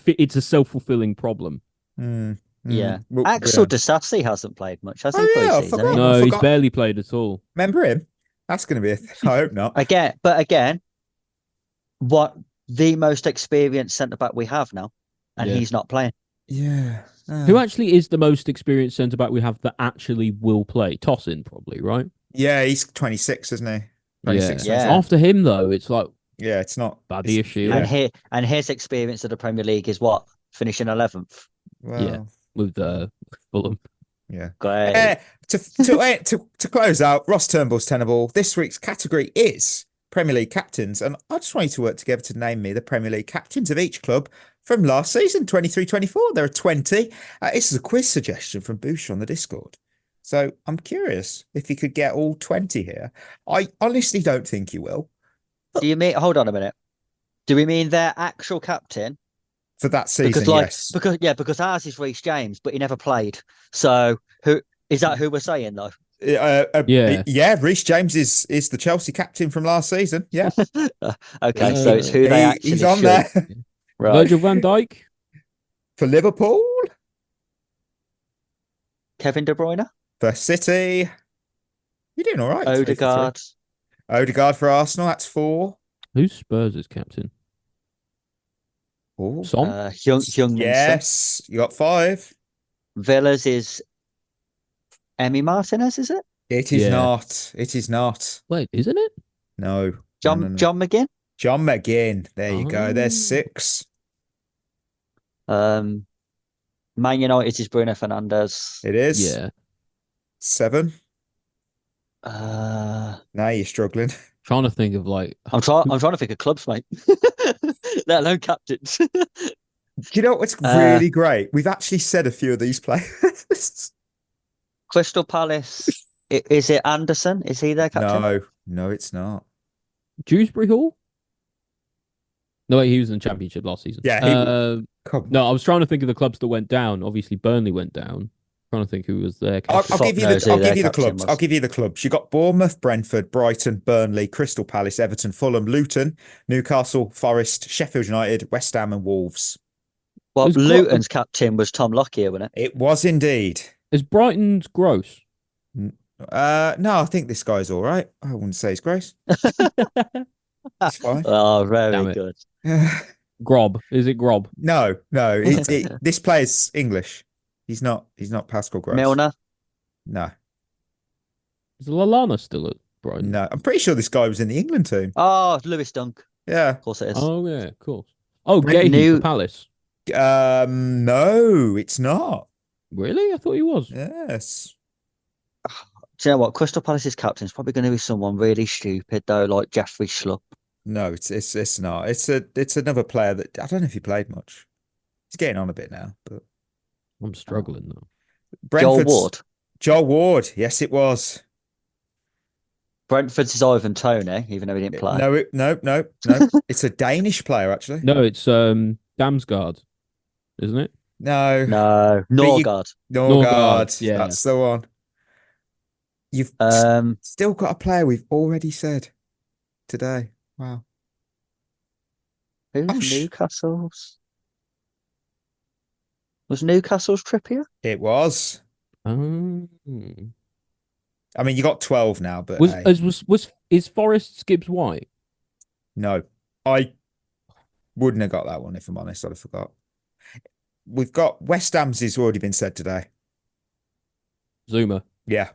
it's a self-fulfilling problem. Yeah. Axel Disasi hasn't played much, has he? No, he's barely played at all. Remember him? That's going to be a thing. I hope not. Again, what the most experienced centre-back we have now, and he's not playing. Yeah. Who actually is the most experienced centre-back we have that actually will play? Tossin, probably, right? Yeah, he's 26, isn't he? 26, yeah. After him, though, it's like... Yeah, it's not... Badiashile. And his experience of the Premier League is what? Finishing 11th? Well... Yeah. With Fulham. Yeah. Great. To close out, Ross Turnbull's Tenaball. This week's category is Premier League captains, and I just want you to work together to name me the Premier League captains of each club from last season, 23-24. There are 20. This is a quiz suggestion from Boosh on the Discord. So I'm curious if you could get all 20 here. I honestly don't think you will. Do you mean? Hold on a minute. Do we mean their actual captain? For that season, yes. Because ours is Reece James, but he never played. So who is that? Who we're saying though? Yeah. Reece James is the Chelsea captain from last season. Yeah. Okay, so it's who they actually. He's on there. Right. Virgil van Dijk for Liverpool. Kevin De Bruyne for City. You're doing all right. Odegaard for Arsenal. That's 4. Who's Spurs' captain? Son? Young Yes, you got 5. Villa's is Emi Martinez, is it? It is not. It is not. Wait, isn't it? No. John McGinn? John McGinn. There you go. There's 6. Man United is Bruno Fernandes. It is. Yeah. 7. Now you're struggling. Trying to think of like I'm trying to think of clubs, mate. Let alone captains. Do you know what's really great? We've actually said a few of these players. Crystal Palace. Is it Anderson? Is he their captain? No, it's not. Dewsbury Hall? No, wait, he was in the Championship last season. Yeah. No, I was trying to think of the clubs that went down. Obviously, Burnley went down. Trying to think who was there. I'll give you the clubs. I'll give you the clubs. You got Bournemouth, Brentford, Brighton, Burnley, Crystal Palace, Everton, Fulham, Luton, Newcastle, Forest, Sheffield United, West Ham, and Wolves. Well, Luton's captain was Tom Lockyer, wasn't it? It was indeed. Is Brighton's gross? No, I think this guy's all right. I wouldn't say he's gross. It's fine. Oh, very good. Grob. Is it Grob? No. This player's English. He's not Pascal Gross. Milner? No. Is Lallana still at Brighton? No. I'm pretty sure this guy was in the England team. Oh, Lewis Dunk. Yeah. Of course it is. Oh, yeah, of course. Oh, Gahey for Palace. No, it's not. Really? I thought he was. Yes. Do you know what? Crystal Palace's captain is probably going to be someone really stupid, though, like Jeffrey Schlupp. No, it's not. It's another player that I don't know if he played much. He's getting on a bit now, but I'm struggling though. Joel Ward. Joel Ward. Yes, it was. Brentford's is Ivan Toney, even though he didn't play. No. It's a Danish player, actually. No, it's Damsgaard, isn't it? No. No, Norgard. Norgard. Yeah. That's the one. You've still got a player we've already said today. Wow. Who's Newcastle's? Was Newcastle's Trippier? It was. Oh. I mean, you got 12 now, but Is Forrest Gibbs White? No, I wouldn't have got that one if I'm honest. I'd have forgot. We've got West Ham's has already been said today. Zuma. Yeah.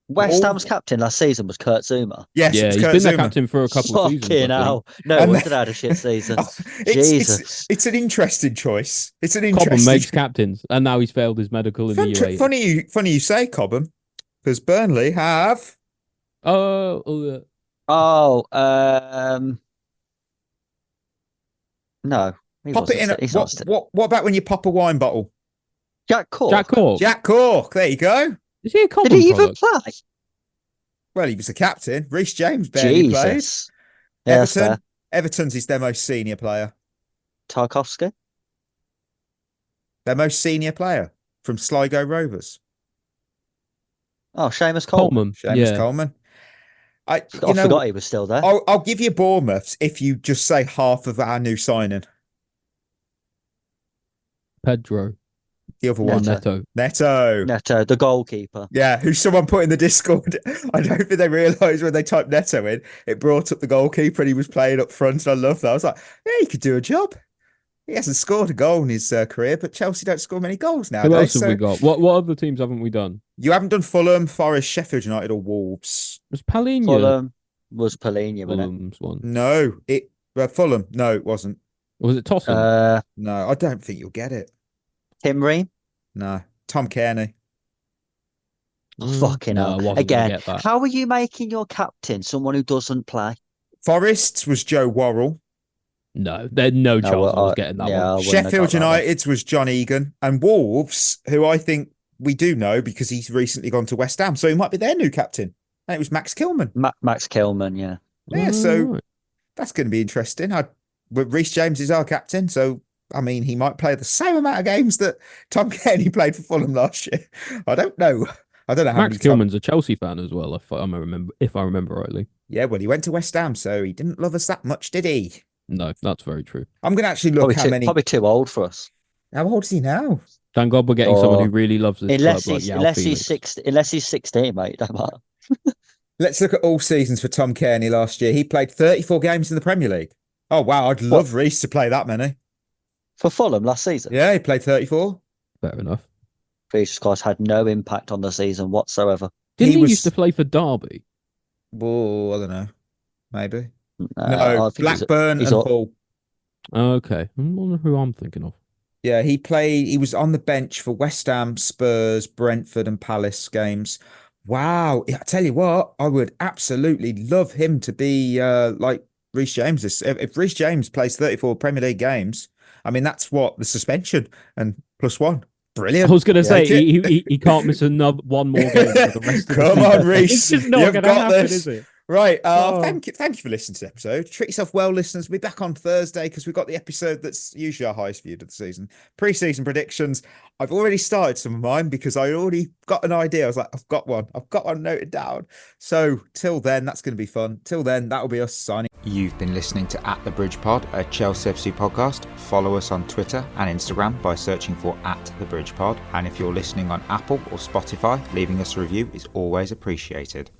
West Ham's captain last season was Kurt Zuma. Yes, Yeah, he's Kurt been Zuma. their captain for a couple of seasons. Fucking hell. No And wonder they had a shit season. Jesus. It's an interesting choice. It's an Cobham interesting. makes captains, and now he's failed his medical in the UAE. Funny you say Cobham, because Burnley have. No. Pop it in. What about when you pop a wine bottle? Jack Cork. Jack Cork. There you go. Is he a Cobham Did he even product? play? Well, he was the captain. Reece James barely Jesus. played. Yeah, that's fair. Everton's is their most senior player. Tarkovsky. Their most senior player from Sligo Rovers. Oh, Seamus Coleman. Seamus Coleman. I forgot he was still there. I'll give you Bournemouth if you just say half of our new signing. Pedro. The other one. Neto, the goalkeeper. Yeah, who someone put in the Discord. I don't think they realised when they typed Neto in, it brought up the goalkeeper and he was playing up front. And I love that. I was like, yeah, he could do a job. He hasn't scored a goal in his career, but Chelsea don't score many goals nowadays. Who else have we got? What other teams haven't we done? You haven't done Fulham, Forest, Sheffield United, or Wolves. Was Palhinha? Fulham was Palhinha, wasn't Fulham's one. No, Fulham. No, it wasn't. Or was it Tossen? No, I don't think you'll get it. Tim Ream? No, Tom Kearney. Fucking hell. Again, how are you making your captain someone who doesn't play? Forest's was Joe Worrell. No, there's no chance I was getting that one. Sheffield United's was John Egan. And Wolves, who I think we do know because he's recently gone to West Ham, so he might be their new captain. And it was Max Kilman. Max Kilman, yeah. Yeah, so that's going to be interesting. Reece James is our captain, so I mean, he might play the same amount of games that Tom Kearney played for Fulham last year. I don't know how Max Kilman's a Chelsea fan as well, if I remember rightly. Yeah, well, he went to West Ham, so he didn't love us that much, did he? No, that's very true. I'm going to actually look probably too old for us. How old is he now? Thank God we're getting someone who really loves this club. Unless he's 16, mate. Don't matter. Let's look at all seasons for Tom Kearney last year. He played 34 games in the Premier League. Oh, wow. I'd love Reece to play that many. For Fulham last season? Yeah, he played 34. Fair enough. Jesus Christ, had no impact on the season whatsoever. Didn't he used to play for Derby? Well, I don't know. Maybe. No, Blackburn and Hull. Okay. I wonder who I'm thinking of. Yeah, he was on the bench for West Ham, Spurs, Brentford and Palace games. Wow. I tell you what, I would absolutely love him to be like Reece James. If Reece James plays 34 Premier League games, I mean, that's what the suspension and +1. Brilliant. I was going to say, he can't miss one more game for the rest of the season. Come on, Reece. It's just not going to happen, is it? Right. Thank you for listening to the episode. Treat yourself well, listeners. We'll be back on Thursday because we've got the episode that's usually our highest viewed of the season. Pre-season predictions. I've already started some of mine because I already got an idea. I was like, I've got one noted down. So till then, that's going to be fun. Till then, that'll be us signing. You've been listening to At The Bridge Pod, a Chelsea FC podcast. Follow us on Twitter and Instagram by searching for At The Bridge Pod. And if you're listening on Apple or Spotify, leaving us a review is always appreciated.